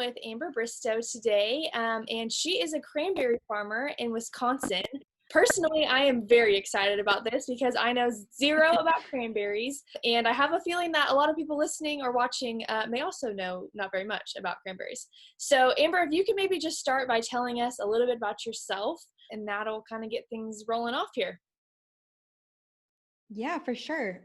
with Amber Bristow today, and she is a cranberry farmer in Wisconsin. Personally, I am very excited about this because I know zero about cranberries, and I have a feeling that a lot of people listening or watching may also know not very much about cranberries. So, Amber, if you could maybe just start by telling us a little bit about yourself, and that'll kind of get things rolling off here. Yeah, for sure.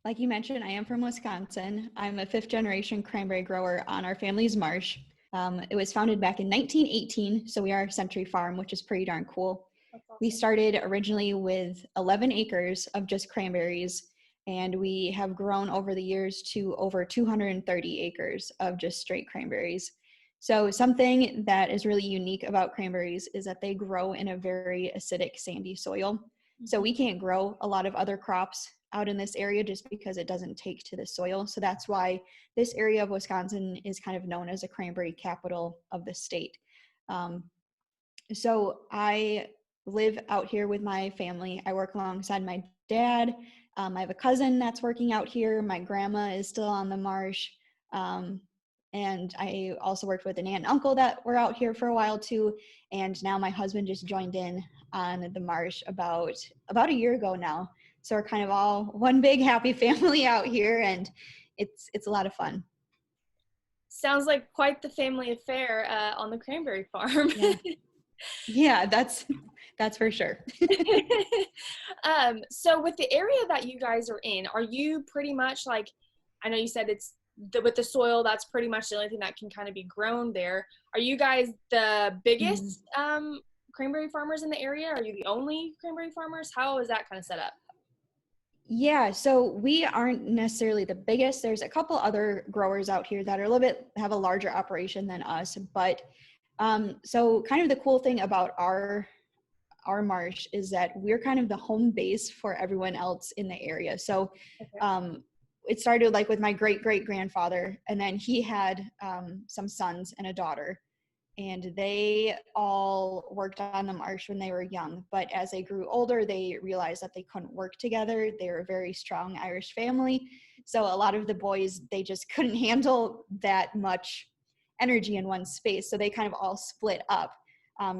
Like you mentioned, I am from Wisconsin. I'm a fifth generation cranberry grower on our family's marsh. It was founded back in 1918, so we are a century farm, which is pretty darn cool. That's We awesome. started originally with 11 acres of just cranberries, and we have grown over the years to over 230 acres of just straight cranberries. So something that is really unique about cranberries is that they grow in a very acidic, sandy soil. So we can't grow a lot of other crops out in this area just because it doesn't take to the soil. So that's why this area of Wisconsin is kind of known as a cranberry capital of the state. Um, so I live out here with my family. I work alongside my dad. I have a cousin that's working out here. My grandma is still on the marsh. Um, and I also worked with an aunt and uncle that were out here for a while too. And now my husband just joined in on the marsh about a year ago now. So we're kind of all one big happy family out here, and it's a lot of fun. Sounds like quite the family affair on the cranberry farm. Yeah, yeah, that's for sure. So with the area that you guys are in, are you pretty much like, I know you said with the soil, that's pretty much the only thing that can kind of be grown there. Are you guys the Mhm. biggest cranberry farmers in the area? Are you the only cranberry farmers? How is that kind of set up? Yeah, so we aren't necessarily the biggest. There's a couple other growers out here that are a little bit have a larger operation than us, but so kind of the cool thing about our marsh is that we're kind of the home base for everyone else in the area. So Okay. it started like with my great great grandfather, and then he had some sons and a daughter, and they all worked on the marsh when they were young. But as they grew older, they realized that they couldn't work together. They were a very strong Irish family. So a lot of the boys, they just couldn't handle that much energy in one space. So they kind of all split up.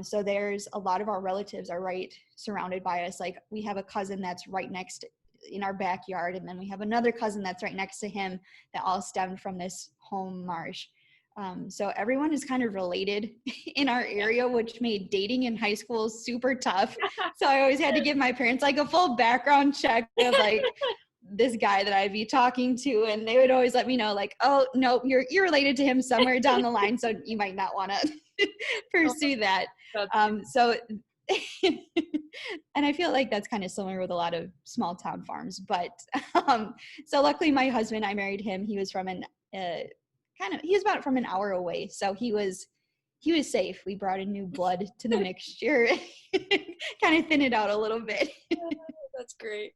So there's a lot of our relatives are right surrounded by us. Like we have a cousin that's right next in our backyard, and then we have another cousin that's right next to him that all stemmed from this home marsh. So everyone is kind of related in our area, which made dating in high school super tough. So I always had to give my parents like a full background check of like this guy that I'd be talking to, and they would always let me know like, oh no, you're related to him somewhere down the line, so you might not want to Oh, pursue that. that's So and I feel like that's kind of similar with a lot of small town farms. But so luckily my husband, I married him. He was from he was about from an hour away. So he was safe. We brought in new blood to the mixture, kind of thin it out a little bit. that's great.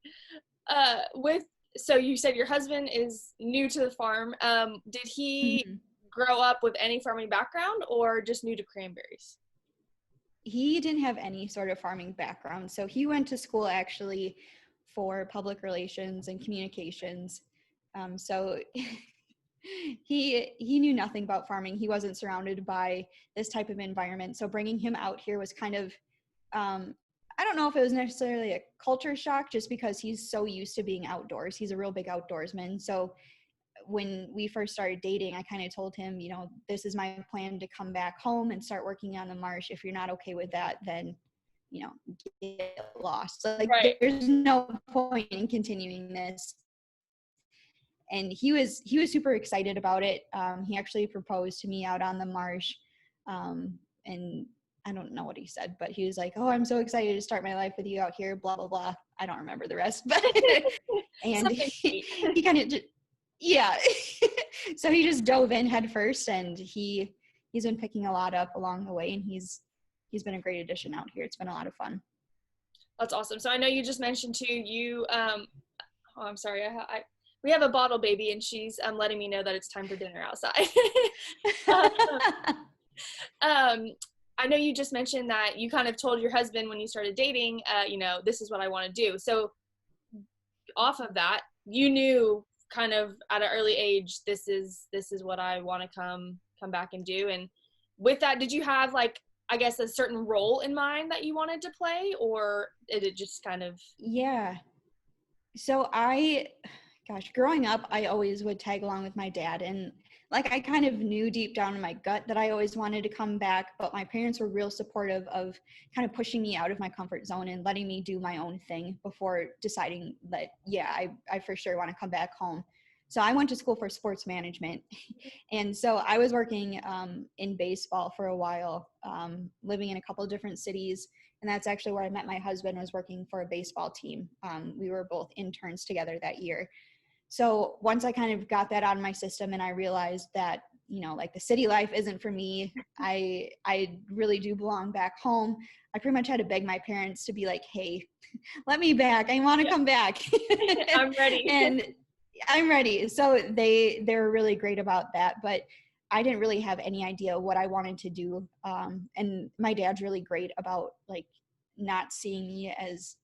With so you said your husband is new to the farm. Did he Mhm. grow up with any farming background or just new to cranberries? He didn't have any sort of farming background. So he went to school actually for public relations and communications. So he knew nothing about farming. He wasn't surrounded by this type of environment. So bringing him out here was kind of I don't know if it was necessarily a culture shock, just because he's so used to being outdoors. He's a real big outdoorsman. So when we first started dating, I kind of told him, you know, this is my plan to come back home and start working on the marsh. If you're not okay with that, then, you know, get lost. Like Right. there's no point in continuing this. And he was super excited about it. He actually proposed to me out on the marsh, and I don't know what he said, but he was like, "Oh, I'm so excited to start my life with you out here." Blah blah blah. I don't remember the rest, but and Something sweet. he kind of yeah. So he just dove in head first, and he's been picking a lot up along the way, and he's been a great addition out here. It's been a lot of fun. That's awesome. So I know you just mentioned too, oh, I'm sorry. We have a bottle baby and she's letting me know that it's time for dinner outside. um, I know you just mentioned that you kind of told your husband when you started dating, this is what I want to do. So off of that, you knew kind of at an early age, this is what I want to come come back and do. And with that, did you have like, I guess, a certain role in mind that you wanted to play, or did it just kind of? Yeah. So growing up, I always would tag along with my dad, and like I kind of knew deep down in my gut that I always wanted to come back, but my parents were real supportive of kind of pushing me out of my comfort zone and letting me do my own thing before deciding that, yeah, I for sure want to come back home. So I went to school for sports management. And so I was working in baseball for a while, living in a couple of different cities. And that's actually where I met my husband, was working for a baseball team. We were both interns together that year. So once I kind of got that out of my system and I realized that, you know, like the city life isn't for me, I really do belong back home. I pretty much had to beg my parents to be like, hey, let me back. I want to come back. I'm ready. And I'm ready. So they're really great about that. But I didn't really have any idea what I wanted to do. And my dad's really great about like not seeing me as,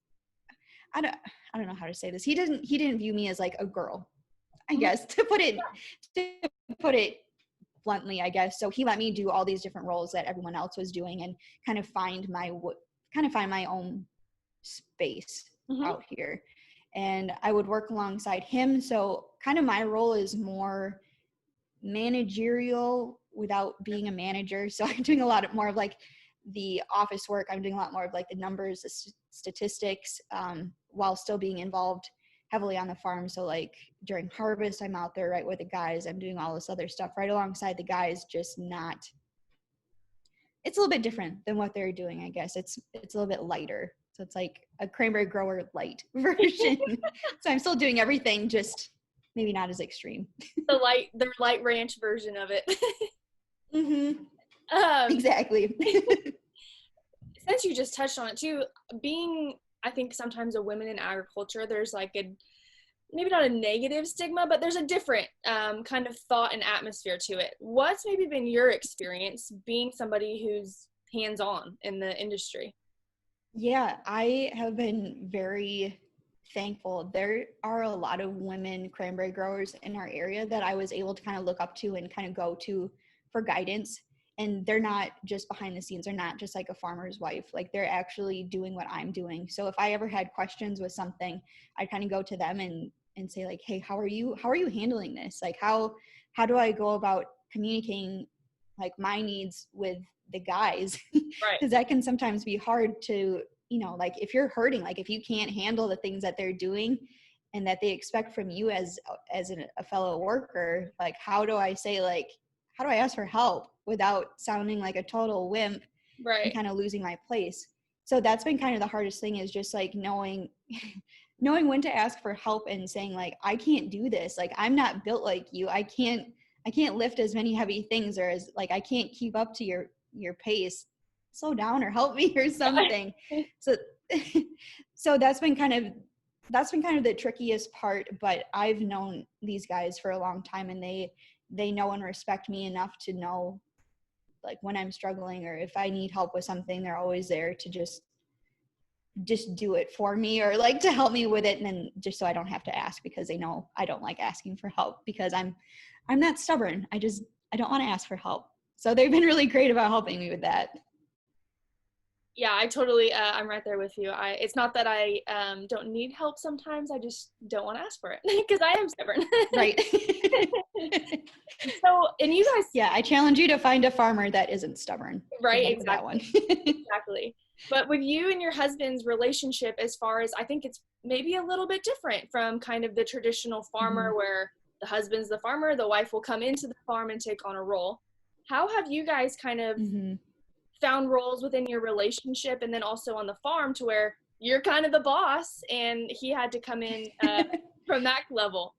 I don't know how to say this. He didn't view me as like a girl, I guess, to put it bluntly, I guess. So he let me do all these different roles that everyone else was doing and kind of find my own space Mm-hmm. out here. And I would work alongside him. So kind of my role is more managerial without being a manager. So I'm doing a lot more of like the office work. I'm doing a lot more of like the numbers, the statistics, while still being involved heavily on the farm. So like during harvest, I'm out there right with the guys. I'm doing all this other stuff right alongside the guys, just not, it's a little bit different than what they're doing, I guess. It's a little bit lighter. So it's like a cranberry grower light version. So I'm still doing everything, just maybe not as extreme. The light ranch version of it. Mm-hmm. um, Exactly. since you just touched on it too, being, I think sometimes a woman in agriculture, there's like a, maybe not a negative stigma, but there's a different kind of thought and atmosphere to it. What's maybe been your experience being somebody who's hands-on in the industry? Yeah, I have been very thankful. There are a lot of women cranberry growers in our area that I was able to kind of look up to and kind of go to for guidance. And they're not just behind the scenes. They're not just like a farmer's wife. Like they're actually doing what I'm doing. So if I ever had questions with something, I'd kind of go to them and say like, hey, how are you handling this? Like how do I go about communicating like my needs with the guys? Right. Because that can sometimes be hard to, you know, like if you're hurting, like if you can't handle the things that they're doing and that they expect from you as a fellow worker, like how do I say, like, how do I ask for help without sounding like a total wimp and Right. kind of losing my place? So that's been kind of the hardest thing, is just like knowing knowing when to ask for help and saying like, I can't do this, like I'm not built like you, I can't lift as many heavy things, or as like I can't keep up to your pace, slow down or help me or something. So so that's been kind of the trickiest part. But I've known these guys for a long time, and they know and respect me enough to know like when I'm struggling or if I need help with something, they're always there to just do it for me, or like to help me with it. And then just so I don't have to ask, because they know I don't like asking for help, because I'm not stubborn. I don't want to ask for help. So they've been really great about helping me with that. Yeah, I totally, I'm right there with you. It's not that I don't need help sometimes, I just don't want to ask for it because I am stubborn. Right. So, and you guys, Yeah, I challenge you to find a farmer that isn't stubborn. right, Good luck with that one. exactly. But with you and your husband's relationship, as far as I think it's maybe a little bit different from kind of the traditional farmer Mhm. where the husband's the farmer, the wife will come into the farm and take on a role. How have you guys kind of Mhm. found roles within your relationship and then also on the farm to where you're kind of the boss and he had to come in from that level?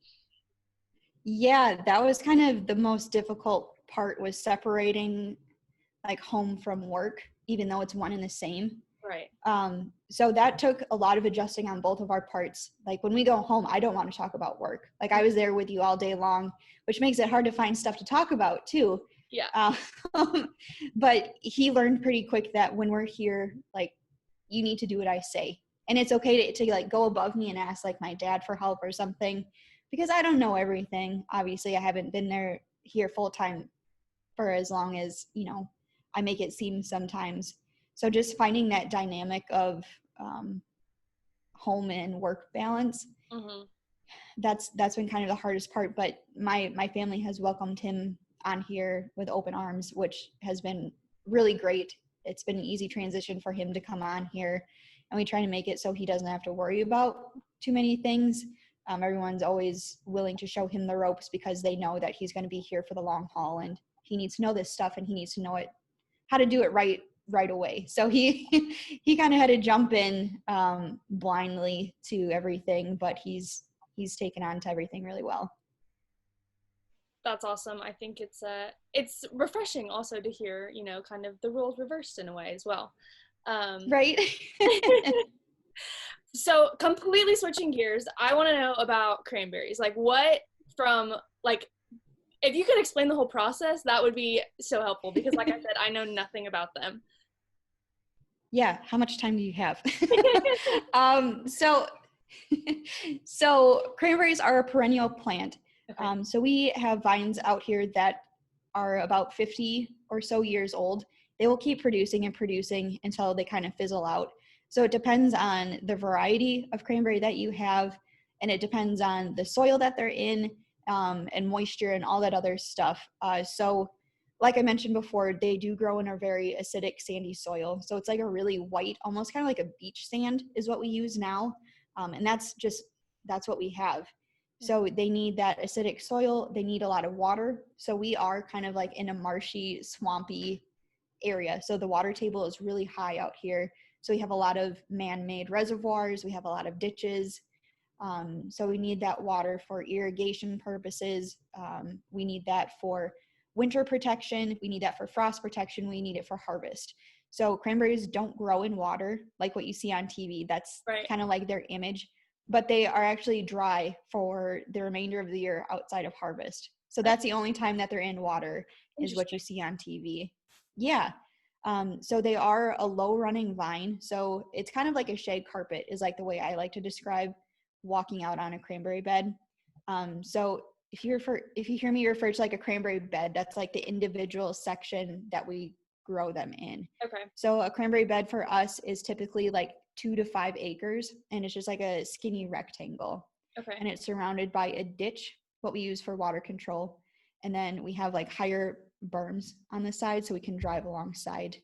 Yeah, that was kind of the most difficult part, was separating like home from work, even though it's one and the same. Right. So that took a lot of adjusting on both of our parts. Like when we go home, I don't want to talk about work. Like I was there with you all day long, which makes it hard to find stuff to talk about too. Yeah. But he learned pretty quick that when we're here, like you need to do what I say. And it's okay to like go above me and ask like my dad for help or something, because I don't know everything. Obviously I haven't been here full time for as long as, I make it seem sometimes. So just finding that dynamic of home and work balance, Mm-hmm. that's been kind of the hardest part. But my family has welcomed him on here with open arms, which has been really great. It's been an easy transition for him to come on here, and we try to make it so he doesn't have to worry about too many things. Everyone's always willing to show him the ropes because they know that he's going to be here for the long haul, and he needs to know this stuff, and he needs to know it, how to do it right away. So he he kind of had to jump in blindly to everything, but he's taken on to everything really well. That's awesome. I think it's refreshing also to hear, kind of the roles reversed in a way as well. Um, Right. so completely switching gears, I want to know about cranberries. Like what from like if you could explain the whole process, that would be so helpful because like I said, I know nothing about them. Yeah, how much time do you have? So so cranberries are a perennial plant. Okay. So we have vines out here that are about 50 or so years old. They will keep producing and producing until they kind of fizzle out. So it depends on the variety of cranberry that you have, and it depends on the soil that they're in, and moisture and all that other stuff. So like I mentioned before, they do grow in a very acidic, sandy soil. So it's like a really white, almost kind of like a beach sand is what we use now. And that's what we have. So they need that acidic soil. They need a lot of water. So we are kind of like in a marshy, swampy area. So the water table is really high out here. So we have a lot of man-made reservoirs. We have a lot of ditches. So we need that water for irrigation purposes. We need that for winter protection. We need that for frost protection. We need it for harvest. So cranberries don't grow in water like what you see on TV. That's Right. kind of like their image, but they are actually dry for the remainder of the year outside of harvest. So that's the only time that they're in water is what you see on TV. Yeah. So they are a low running vine. So it's kind of like a shade carpet is like the way I like to describe walking out on a cranberry bed. So if you hear me refer to like a cranberry bed, that's like the individual section that we grow them in. Okay. So a cranberry bed for us is typically like 2 to 5 acres, and it's just like a skinny rectangle. Okay. And it's surrounded by a ditch, what we use for water control. And then we have like higher berms on the side so we can drive alongside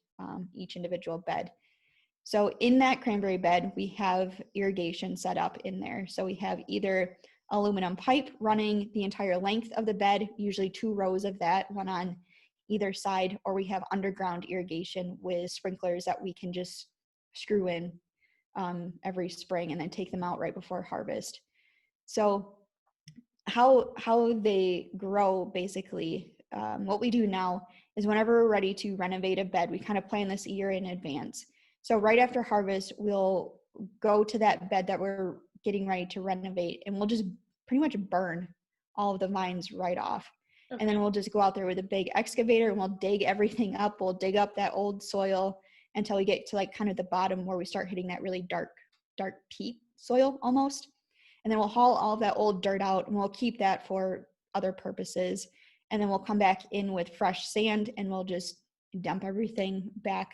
each individual bed. So in that cranberry bed, we have irrigation set up in there. So we have either aluminum pipe running the entire length of the bed, usually 2 rows of that, one on either side, or we have underground irrigation with sprinklers that we can just screw in every spring and then take them out right before harvest. So how they grow basically, what we do now is whenever we're ready to renovate a bed, we kind of plan this a year in advance. So right after harvest, we'll go to that bed that we're getting ready to renovate, and we'll just pretty much burn all of the vines right off. Okay. And then we'll just go out there with a big excavator and we'll dig everything up. We'll dig up that old soil until we get to like kind of the bottom where we start hitting that really dark peat soil almost. And then we'll haul all of that old dirt out and we'll keep that for other purposes. And then we'll come back in with fresh sand and we'll just dump everything back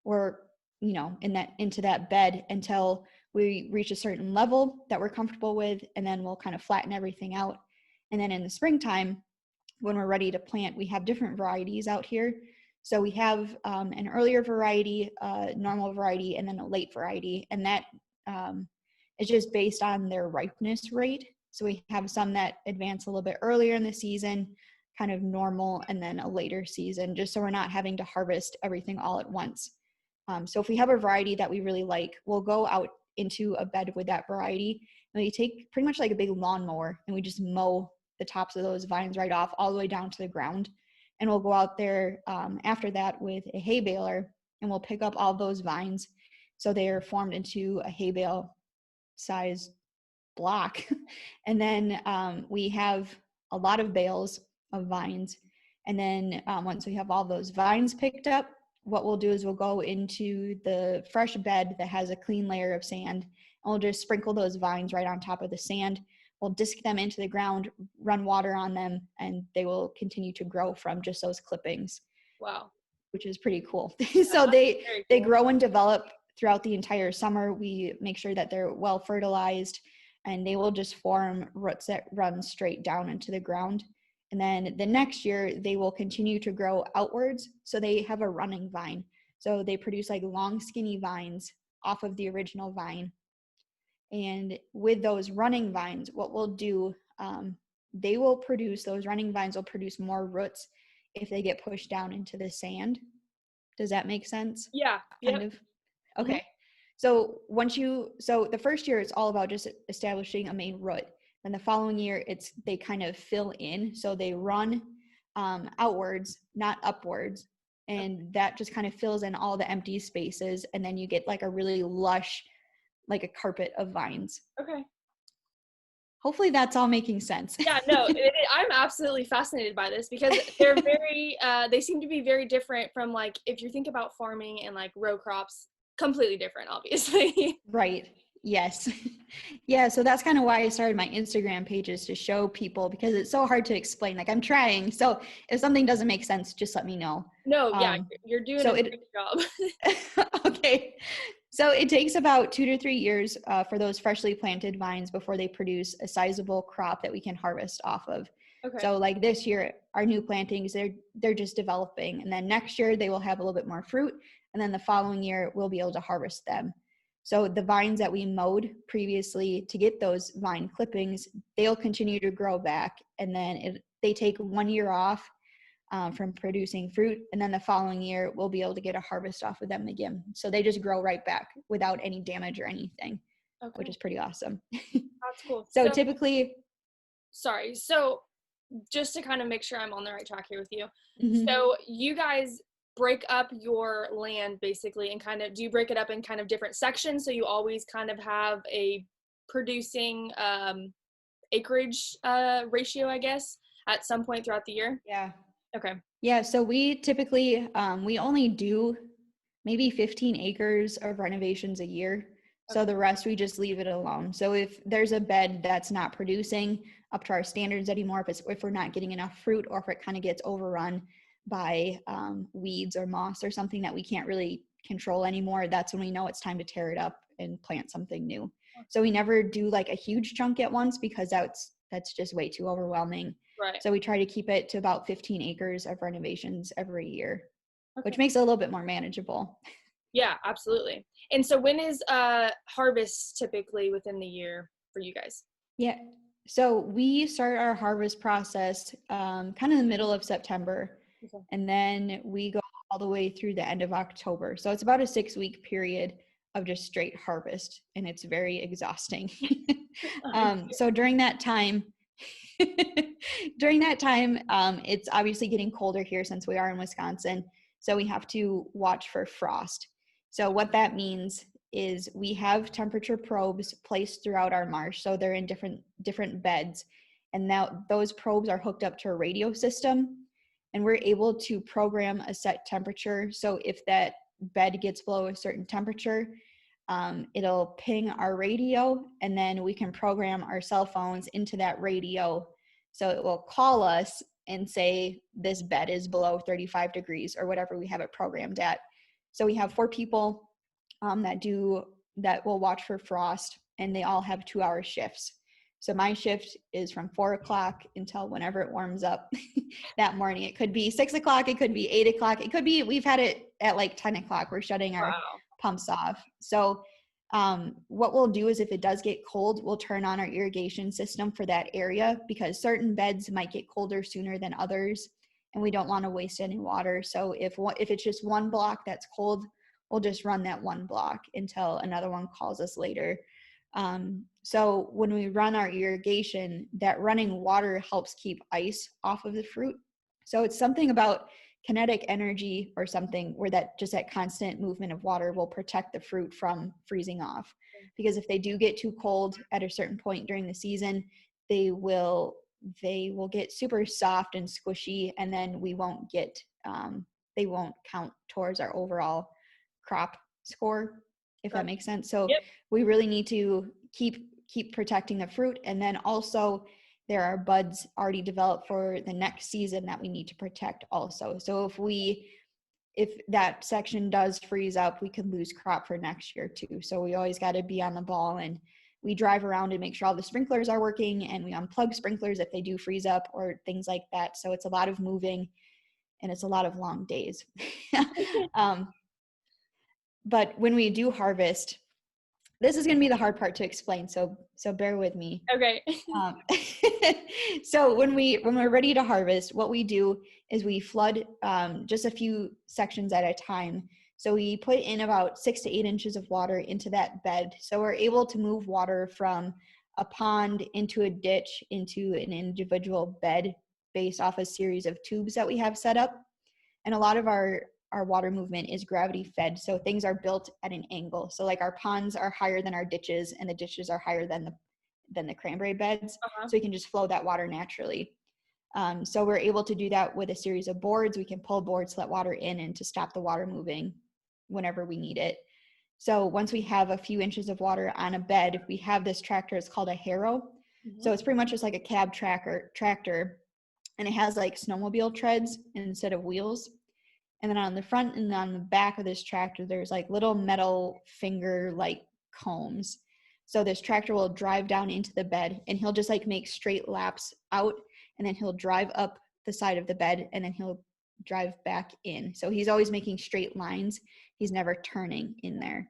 or, into that bed until we reach a certain level that we're comfortable with. And then we'll kind of flatten everything out. And then in the springtime, when we're ready to plant, we have different varieties out here. So we have an earlier variety, normal variety, and then a late variety. And that is just based on their ripeness rate. So we have some that advance a little bit earlier in the season, kind of normal, and then a later season, just so we're not having to harvest everything all at once. So if we have a variety that we really like, we'll go out into a bed with that variety, and we take pretty much like a big lawnmower, and we just mow the tops of those vines right off all the way down to the ground. And we'll go out there after that with a hay baler, and we'll pick up all those vines. So they are formed into a hay bale size block. And then we have a lot of bales of vines. And then once we have all those vines picked up, what we'll do is we'll go into the fresh bed that has a clean layer of sand, and we'll just sprinkle those vines right on top of the sand we'll disc them into the ground, run water on them, and they will continue to grow from just those clippings. Wow. Which is pretty cool. Yeah, So they very they cool. grow and develop throughout the entire summer. We make sure that they're well fertilized, and they will just form roots that run straight down into the ground. And then the next year they will continue to grow outwards, so they have a running vine. So they produce like long skinny vines off of the original vine. And with those running vines, what we'll do, they will produce, those running vines will produce more roots if they get pushed down into the sand. Does that make sense? Yeah. Kind Yep. of. Okay. So so the first year it's all about just establishing a main root. Then the following year they kind of fill in. So they run outwards, not upwards. And that just kind of fills in all the empty spaces. And then you get like a really lush, like a carpet of vines. Okay. Hopefully that's all making sense. Yeah, no, I'm absolutely fascinated by this because they're very, they seem to be very different from like, if you think about farming and like row crops, completely different, obviously. Right. Yes. Yeah. So that's kind of why I started my Instagram pages, to show people, because it's so hard to explain. Like, I'm trying. So if something doesn't make sense, just let me know. No, yeah, you're doing So a great job. okay. So it takes about 2 to 3 years for those freshly planted vines before they produce a sizable crop that we can harvest off of. Okay. So like this year, our new plantings, they're just developing. And then next year they will have a little bit more fruit. And then the following year we'll be able to harvest them. So the vines that we mowed previously to get those vine clippings, they'll continue to grow back. And then they take 1 year off from producing fruit. And then the following year, we'll be able to get a harvest off of them again. So they just grow right back without any damage or anything, which is pretty awesome. That's cool. So typically, sorry. So just to kind of make sure I'm on the right track here with you. mm-hmm. So you guys break up your land basically, and kind of, do you break it up in kind of different sections so you always kind of have a producing acreage ratio, I guess, at some point throughout the year? Yeah. Okay. Yeah. So we typically, we only do maybe 15 acres of renovations a year. So the rest, we just leave it alone. So if there's a bed that's not producing up to our standards anymore, if we're not getting enough fruit, or if it kind of gets overrun by weeds or moss or something that we can't really control anymore, that's when we know it's time to tear it up and plant something new. So we never do like a huge chunk at once, because that's just way too overwhelming. Right. So we try to keep it to about 15 acres of renovations every year, Okay. which makes it a little bit more manageable. Yeah, absolutely. And so when is harvest typically within the year for you guys? Yeah. So we start our harvest process kind of in the middle of September. Okay. And then we go all the way through the end of October. So it's about a 6-week period of just straight harvest, and it's very exhausting. So during that time, it's obviously getting colder here since we are in Wisconsin. So we have to watch for frost. So what that means is we have temperature probes placed throughout our marsh. So they're in different beds. And now those probes are hooked up to a radio system, and we're able to program a set temperature. So if that bed gets below a certain temperature, it'll ping our radio, and then we can program our cell phones into that radio. So it will call us and say, this bed is below 35 degrees or whatever we have it programmed at. So we have 4 people that will watch for frost, and they all have 2-hour shifts. So my shift is from 4 o'clock until whenever it warms up that morning. It could be 6 o'clock, it could be 8 o'clock, it could be, we've had it at like 10 o'clock. We're shutting our pumps off. So what we'll do is, if it does get cold, we'll turn on our irrigation system for that area, because certain beds might get colder sooner than others, and we don't want to waste any water. So if it's just one block that's cold, we'll just run that one block until another one calls us later. So when we run our irrigation, that running water helps keep ice off of the fruit. So it's something about kinetic energy or something, where that constant movement of water will protect the fruit from freezing off. Because if they do get too cold at a certain point during the season, they will get super soft and squishy, and then we won't get they won't count towards our overall crop score, if that makes sense. So we really need to keep keep protecting the fruit. And then also there are buds already developed for the next season that we need to protect also. So if that section does freeze up, we could lose crop for next year too. So we always got to be on the ball, and we drive around and make sure all the sprinklers are working, and we unplug sprinklers if they do freeze up or things like that. So it's a lot of moving, and it's a lot of long days. But when we do harvest, this is going to be the hard part to explain. So bear with me. Okay. So when we're ready to harvest, what we do is we flood just a few sections at a time. So we put in about 6 to 8 inches of water into that bed. So we're able to move water from a pond into a ditch into an individual bed based off a series of tubes that we have set up. And a lot of our water movement is gravity fed. So things are built at an angle. So like our ponds are higher than our ditches, and the ditches are higher than the cranberry beds. So we can just flow that water naturally. So we're able to do that with a series of boards. We can pull boards to let water in and to stop the water moving whenever we need it. So once we have a few inches of water on a bed, we have this tractor. It's called a harrow. So it's pretty much just like a cab tractor, and it has like snowmobile treads instead of wheels. And then on the front and on the back of this tractor, there's like little metal finger like combs. So this tractor will drive down into the bed, and he'll just like make straight laps out, and then he'll drive up the side of the bed, and then he'll drive back in. So he's always making straight lines. He's never turning in there.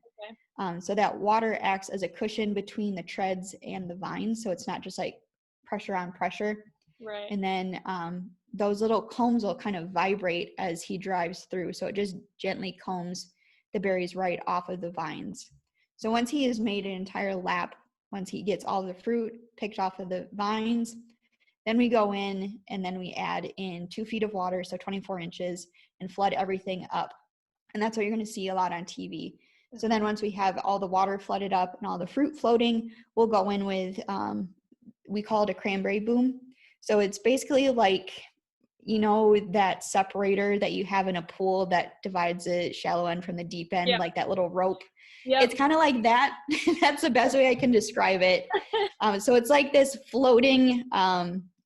Okay. So that water acts as a cushion between the treads and the vines. So it's not just like pressure on pressure. Right. And then those little combs will kind of vibrate as he drives through. So it just gently combs the berries right off of the vines. So once he has made an entire lap, once he gets all the fruit picked off of the vines, then we go in and then we add in 2 feet of water, so 24 inches, and flood everything up. And that's what you're going to see a lot on TV. So then once we have all the water flooded up and all the fruit floating, we'll go in with, we call it a cranberry boom. So it's basically like, you know, that separator that you have in a pool that divides the shallow end from the deep end, like that little rope. Yep. It's kind of like that. That's the best way I can describe it. So it's like this floating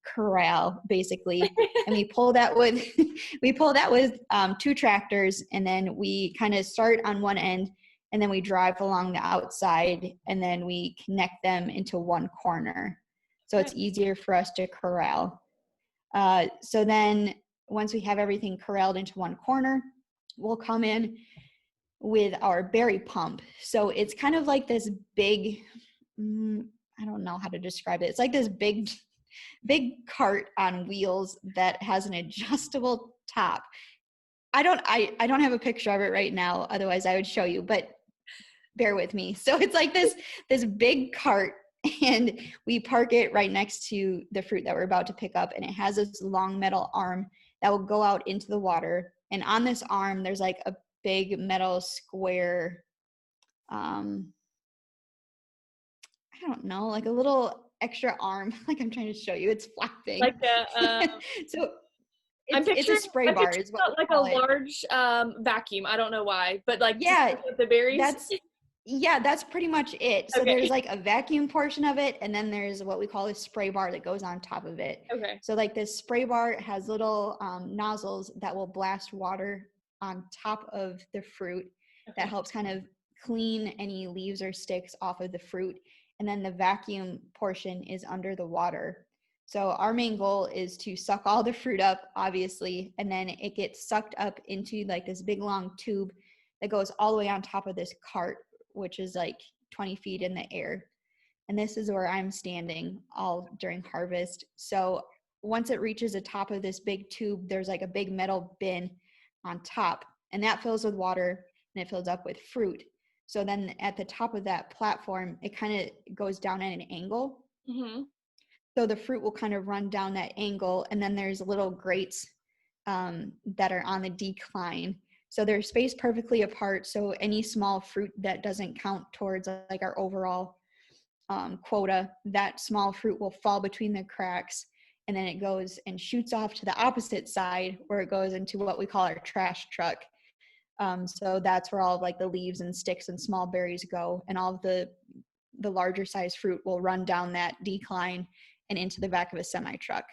corral, basically. And we pull that with 2 tractors, and then we kind of start on one end, and then we drive along the outside, and then we connect them into one corner. So it's easier for us to corral. So then once we have everything corralled into one corner, we'll come in with our berry pump. So it's kind of like this big, I don't know how to describe it. It's like this big cart on wheels that has an adjustable top. I don't have a picture of it right now. Otherwise I would show you, but bear with me. So it's like this big cart, and we park it right next to the fruit that we're about to pick up, and it has this long metal arm that will go out into the water. And on this arm, there's like a big metal square, I don't know, like a little extra arm. Like I'm trying to show you, it's flapping. Like a, so it's a spray bar is what we like call a it. large vacuum. I don't know why, but like Yeah, with the berries. that's pretty much it. So Okay. there's like a vacuum portion of it, and then there's what we call a spray bar that goes on top of it. Okay. So like this spray bar has little nozzles that will blast water on top of the fruit. That helps kind of clean any leaves or sticks off of the fruit. And then the vacuum portion is under the water. So our main goal is to suck all the fruit up, obviously, and then it gets sucked up into like this big long tube that goes all the way on top of this cart, which is like 20 feet in the air. And this is where I'm standing all during harvest. So once it reaches the top of this big tube, there's like a big metal bin on top, and that fills with water, and it fills up with fruit. So then at the top of that platform, it kind of goes down at an angle. Mm-hmm. So the fruit will kind of run down that angle, and then there's little grates that are on the decline. So they're spaced perfectly apart. So any small fruit that doesn't count towards like our overall quota, that small fruit will fall between the cracks, and then it goes and shoots off to the opposite side, where it goes into what we call our trash truck. So that's where all of like the leaves and sticks and small berries go, and all of the the larger size fruit will run down that decline and into the back of a semi truck.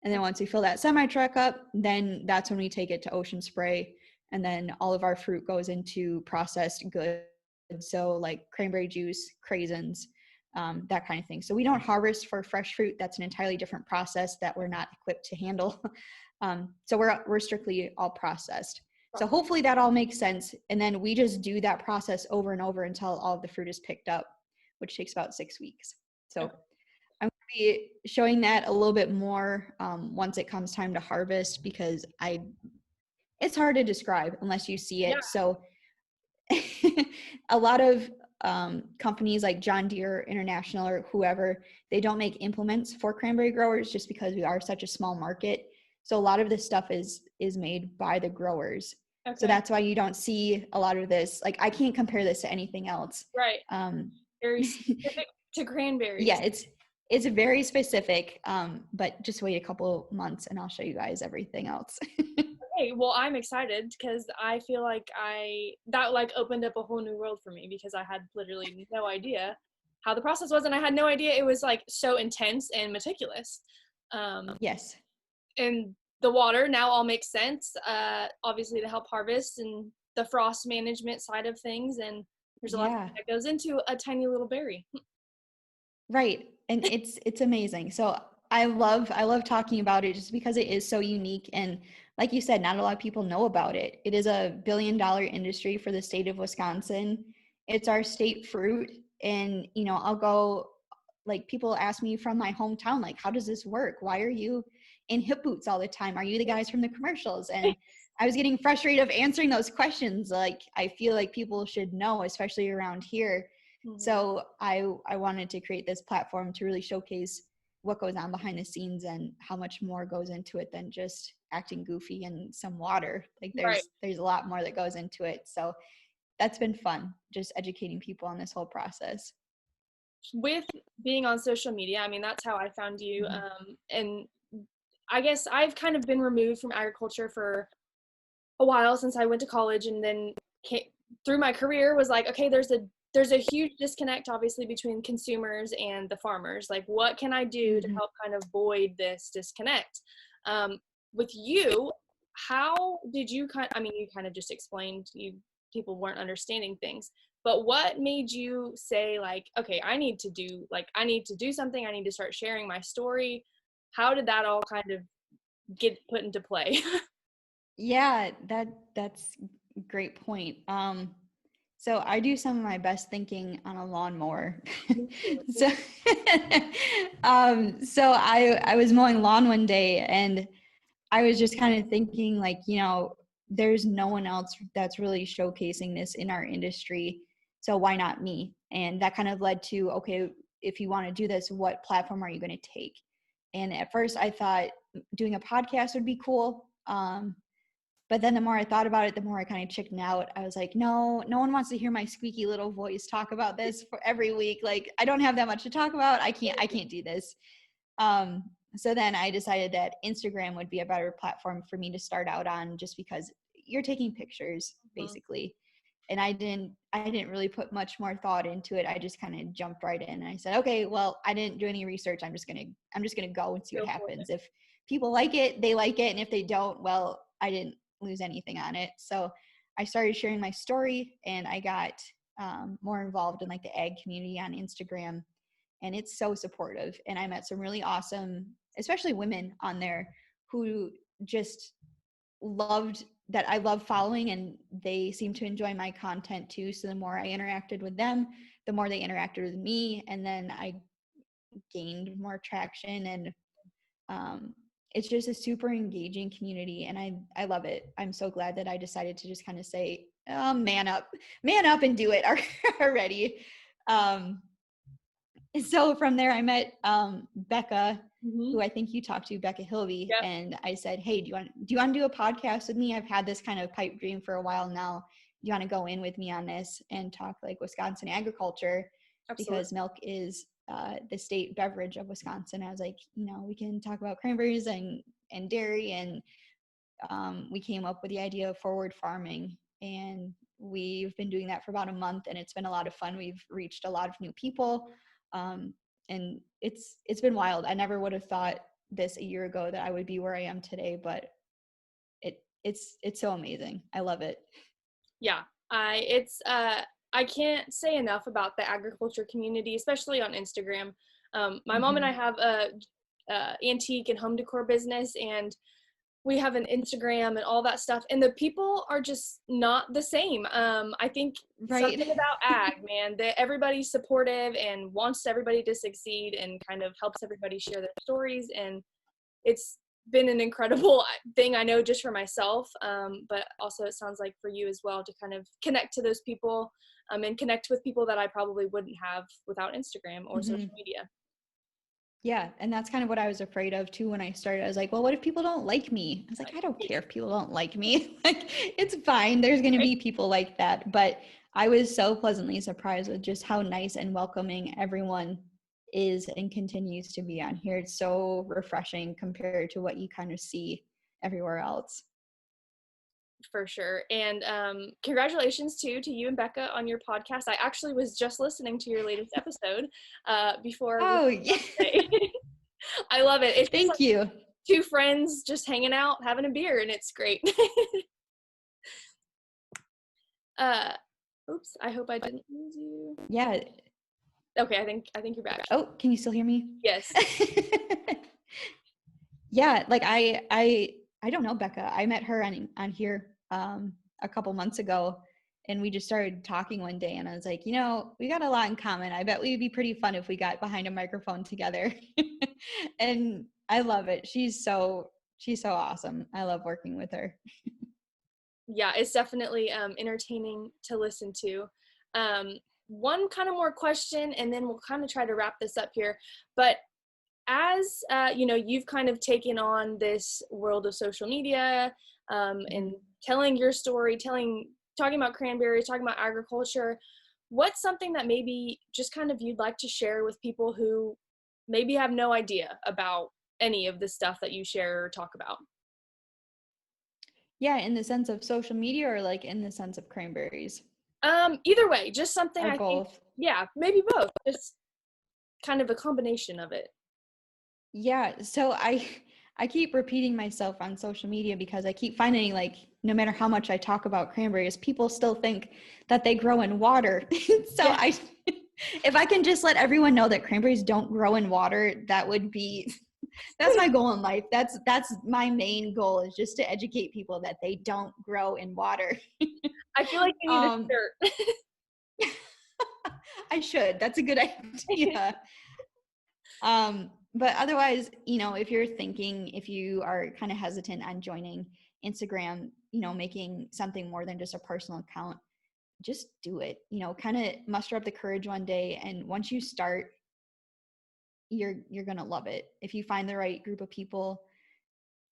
And then once we fill that semi truck up, then that's when we take it to ocean spray. And then all of our fruit goes into processed goods. So like cranberry juice, craisins, that kind of thing. So we don't harvest for fresh fruit. That's an entirely different process that we're not equipped to handle. So we're strictly all processed. So hopefully that all makes sense. And then we just do that process over and over until all of the fruit is picked up, which takes about 6 weeks. So I'm going to be showing that a little bit more once it comes time to harvest, because it's hard to describe unless you see it. Yeah. So a lot of companies like John Deere International or whoever, they don't make implements for cranberry growers just because we are such a small market. So a lot of this stuff is made by the growers. Okay. So that's why you don't see a lot of this. Like, I can't compare this to anything else. Right. Very specific to cranberries. Yeah, it's very specific. But just wait a couple months and I'll show you guys everything else. Okay, well, I'm excited because I feel like that like opened up a whole new world for me, because I had literally no idea how the process was, and I had no idea it was like so intense and meticulous. Yes. And the water now all makes sense, obviously to help harvest and the frost management side of things, and there's a lot that goes into a tiny little berry. Right. And it's amazing. So I love talking about it just because it is so unique. And like you said, not a lot of people know about it. It is a $1 billion industry for the state of Wisconsin. It's our state fruit. And, I'll go, like, people ask me from my hometown, like, how does this work? Why are you in hip boots all the time? Are you the guys from the commercials? And I was getting frustrated of answering those questions. Like, I feel like people should know, especially around here. Mm-hmm. So I wanted to create this platform to really showcase what goes on behind the scenes and how much more goes into it than just acting goofy in some water. Like, there's a lot more that goes into it. So that's been fun, just educating people on this whole process. With being on social media, I mean, that's how I found you. And I guess I've kind of been removed from agriculture for a while since I went to college, and then through my career was like, okay, there's a huge disconnect obviously between consumers and the farmers. Like, what can I do to help kind of void this disconnect? With you, how did you you kind of just explained people weren't understanding things, but what made you say, like, okay, I need to do something, I need to start sharing my story? How did that all kind of get put into play? Yeah, that's a great point. So I do some of my best thinking on a lawnmower. so so I was mowing lawn one day, and I was just kind of thinking, like, there's no one else that's really showcasing this in our industry, so why not me? And that kind of led to, okay, if you want to do this, what platform are you going to take? And at first I thought doing a podcast would be cool. But then the more I thought about it, the more I kind of chickened out. I was like, no one wants to hear my squeaky little voice talk about this for every week. Like, I don't have that much to talk about. I can't do this. So then I decided that Instagram would be a better platform for me to start out on, just because you're taking pictures basically. And I didn't really put much more thought into it. I just kind of jumped right in, and I said, okay, well, I didn't do any research. I'm just going to go and see what happens. If people like it, they like it. And if they don't, well, I didn't lose anything on it. So I started sharing my story, and I got more involved in like the ag community on Instagram, and it's so supportive. And I met some really awesome, especially women on there, who just loved that I love following, and they seem to enjoy my content too. So the more I interacted with them, the more they interacted with me, and then I gained more traction. And it's just a super engaging community, and I love it. I'm so glad that I decided to just kind of say, oh, man up and do it already. So from there I met Becca, who I think you talked to, Becca Hilvey. Yep. And I said, hey, do you want to do a podcast with me? I've had this kind of pipe dream for a while now. Do you want to go in with me on this and talk like Wisconsin agriculture? Absolutely. Because milk is the state beverage of Wisconsin. I was like, we can talk about cranberries and dairy, and we came up with the idea of forward farming. and we've been doing that for about a month, and it's been a lot of fun. We've reached a lot of new people, and it's been wild. I never would have thought this a year ago that I would be where I am today, but it's so amazing. I love it. Yeah, I can't say enough about the agriculture community, especially on Instagram. My mom and I have a antique and home decor business, and we have an Instagram and all that stuff, and the people are just not the same. I think Right. something about ag, man, that everybody's supportive and wants everybody to succeed and kind of helps everybody share their stories, and it's been an incredible thing, I know, just for myself, but also it sounds like for you as well, to kind of connect to those people, and connect with people that I probably wouldn't have without Instagram or social media. Yeah, and that's kind of what I was afraid of too when I started. I was like, well, what if people don't like me? I was like, Like, I don't care if people don't like me. Like, it's fine. There's going to right? be people like that. But I was so pleasantly surprised with just how nice and welcoming everyone is and continues to be on here. It's so refreshing compared to what you kind of see everywhere else. For sure. And congratulations too to you and Becca on your podcast. I actually was just listening to your latest episode before we Oh, yeah. today. I love it. It's just Thank like you. two friends just hanging out, having a beer, and it's great. uh, oops, I hope I didn't lose you. Yeah. Okay, I think you're back. Oh, can you still hear me? Yes. Yeah, like I don't know Becca. I met her on here a couple months ago, and we just started talking one day, and I was like, we got a lot in common. I bet we'd be pretty fun if we got behind a microphone together. And I love it. She's so awesome. I love working with her. Yeah, it's definitely entertaining to listen to. One kind of more question, and then we'll kind of try to wrap this up here. But as you've kind of taken on this world of social media, and telling your story, talking about cranberries, talking about agriculture, what's something that maybe just kind of you'd like to share with people who maybe have no idea about any of the stuff that you share or talk about? Yeah, in the sense of social media or like in the sense of cranberries? Either way, just something Or I think, both? yeah, maybe both, just kind of a combination of it. Yeah, so I keep repeating myself on social media because I keep finding like no matter how much I talk about cranberries, people still think that they grow in water. So Yeah, I if I can just let everyone know that cranberries don't grow in water, that would be that's my goal in life. That's my main goal, is just to educate people that they don't grow in water. I feel like you need a Um shirt. I should. That's a good idea. But otherwise, if you are kind of hesitant on joining Instagram, making something more than just a personal account, just do it. Kind of muster up the courage one day, and once you start, you're gonna love it. If you find the right group of people,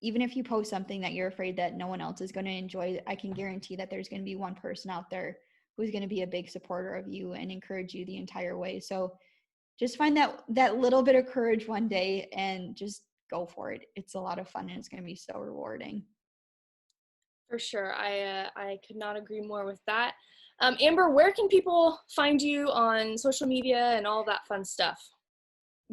even if you post something that you're afraid that no one else is going to enjoy, I can guarantee that there's going to be one person out there who's going to be a big supporter of you and encourage you the entire way. So just find that little bit of courage one day and just go for it. It's a lot of fun, and it's going to be so rewarding. For sure. I could not agree more with that. Amber, where can people find you on social media and all that fun stuff?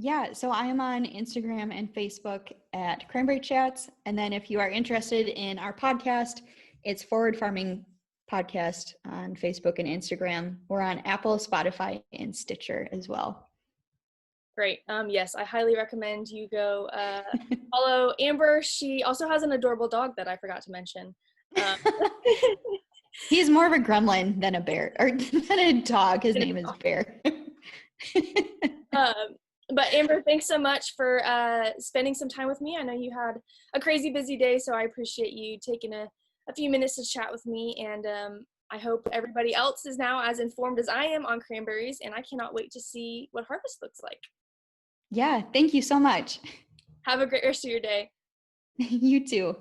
Yeah, so I am on Instagram and Facebook at Cranberry Chats. And then if you are interested in our podcast, it's Forward Farming Podcast on Facebook and Instagram. We're on Apple, Spotify, and Stitcher as well. Great. Yes, I highly recommend you go follow Amber. She also has an adorable dog that I forgot to mention. He's more of a gremlin than a bear, or than a dog. His name is Bear. But Amber, thanks so much for spending some time with me. I know you had a crazy busy day, so I appreciate you taking a few minutes to chat with me. And I hope everybody else is now as informed as I am on cranberries, and I cannot wait to see what harvest looks like. Yeah, thank you so much. Have a great rest of your day. You too.